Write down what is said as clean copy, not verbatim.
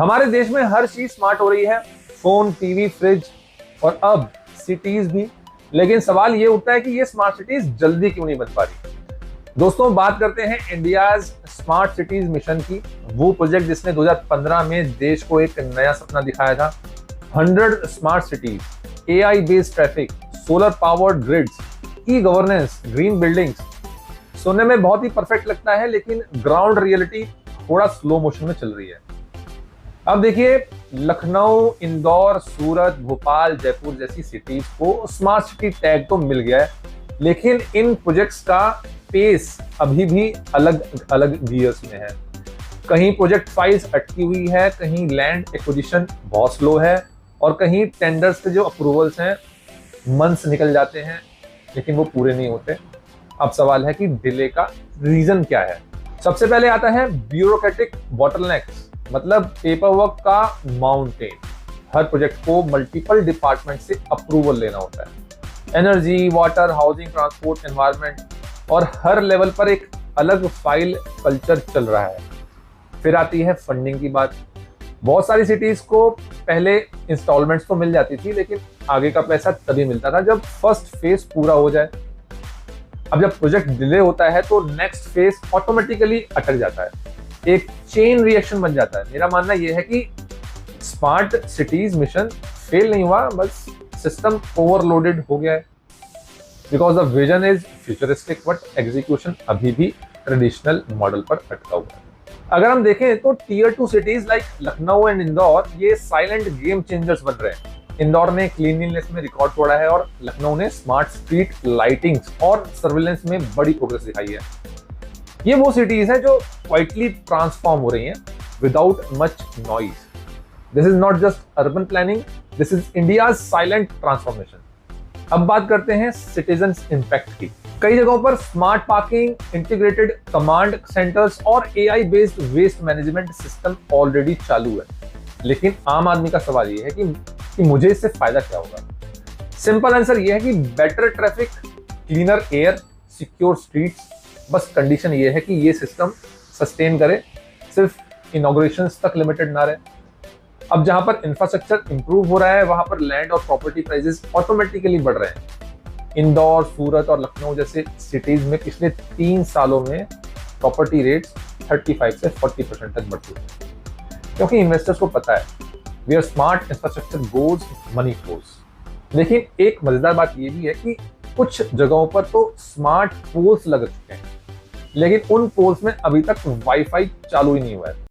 हमारे देश में हर चीज स्मार्ट हो रही है, फोन, टीवी, फ्रिज और अब सिटीज भी। लेकिन सवाल ये उठता है कि ये स्मार्ट सिटीज जल्दी क्यों नहीं बन पा रही। दोस्तों, बात करते हैं इंडियाज स्मार्ट सिटीज मिशन की। वो प्रोजेक्ट जिसने 2015 में देश को एक नया सपना दिखाया था। 100 smart cities, AI based traffic, solar powered grids, e governance, green buildings. सुनने में बहुत ही परफेक्ट लगता है, लेकिन ग्राउंड रियलिटी थोड़ा स्लो मोशन में चल रही है। अब देखिए, लखनऊ, इंदौर, सूरत, भोपाल, जयपुर जैसी सिटीज को स्मार्ट सिटी टैग तो मिल गया है, लेकिन इन प्रोजेक्ट्स का पेस अभी भी अलग अलग गियर्स में है। कहीं प्रोजेक्ट फाइल्स अटकी हुई है, कहीं लैंड एक्विजिशन बहुत स्लो है और कहीं टेंडर्स के जो अप्रूवल्स हैं मंथ्स निकल जाते हैं लेकिन वो पूरे नहीं होते। अब सवाल है कि डिले का रीजन क्या है। सबसे पहले आता है ब्यूरोक्रेटिक बॉटलनेक्स, मतलब पेपर वर्क का माउंटेन। हर प्रोजेक्ट को मल्टीपल डिपार्टमेंट से अप्रूवल लेना होता है। Energy, water, housing, transport, environment, और हर लेवल पर एक अलग फाइल कल्चर चल रहा है। फिर आती है फंडिंग की बात। बहुत सारी सिटीज को पहले इंस्टॉलमेंट्स तो मिल जाती थी, लेकिन आगे का पैसा तभी मिलता था जब फर्स्ट फेज पूरा हो जाए। अब जब प्रोजेक्ट डिले होता है तो नेक्स्ट फेज ऑटोमेटिकली अटक जाता है, एक चेन रिएक्शन बन जाता है। मेरा मानना यह है कि स्मार्ट सिटीज मिशन फेल नहीं हुआ, बस सिस्टम ओवरलोडेड हो गया है। Because the vision is futuristic but execution अभी भी ट्रेडिशनल मॉडल पर अटका हुआ है। अगर हम देखें तो tier 2 cities like Lucknow and Indore ये साइलेंट गेम चेंजर्स बन रहे हैं। इंदौर ने क्लीनलीनेस में रिकॉर्ड तोड़ा है और लखनऊ ने स्मार्ट स्ट्रीट लाइटिंग्स और सर्विलेंस में बड़ी प्रोग्रेस दिखाई है। ये वो सिटीज हैं जो क्वाइटली ट्रांसफॉर्म हो रही हैं without much noise. This is not just urban planning, this is India's silent transformation. अब बात करते हैं सिटीजन्स इंपैक्ट की। कई जगहों पर smart parking, integrated command centres और AI based waste management system already चालू है। लेकिन आम आदमी का सवाल ये है कि मुझे इससे फायदा क्या होगा। सिंपल आंसर ये है कि better traffic, cleaner air, secure streets. बस कंडीशन ये है कि ये सिस्टम सस्टेन करे, सिर्फ इनॉग्रेशंस तक लिमिटेड ना रहे। अब जहां पर इंफ्रास्ट्रक्चर इंप्रूव हो रहा है वहां पर लैंड और प्रॉपर्टी प्राइसेस ऑटोमेटिकली बढ़ रहे हैं। इंदौर, सूरत और लखनऊ जैसे सिटीज में पिछले 3 सालों में प्रॉपर्टी रेट्स 35 से 40% तक बढ़ चुके हैं, क्योंकि इन्वेस्टर्स को पता है where smart infrastructure goes money flows. लेकिन एक मजेदार बात यह भी है कि कुछ जगहों पर तो स्मार्ट पोल्स लग चुके हैं, लेकिन उन पोल्स में अभी तक वाईफाई चालू ही नहीं हुआ है।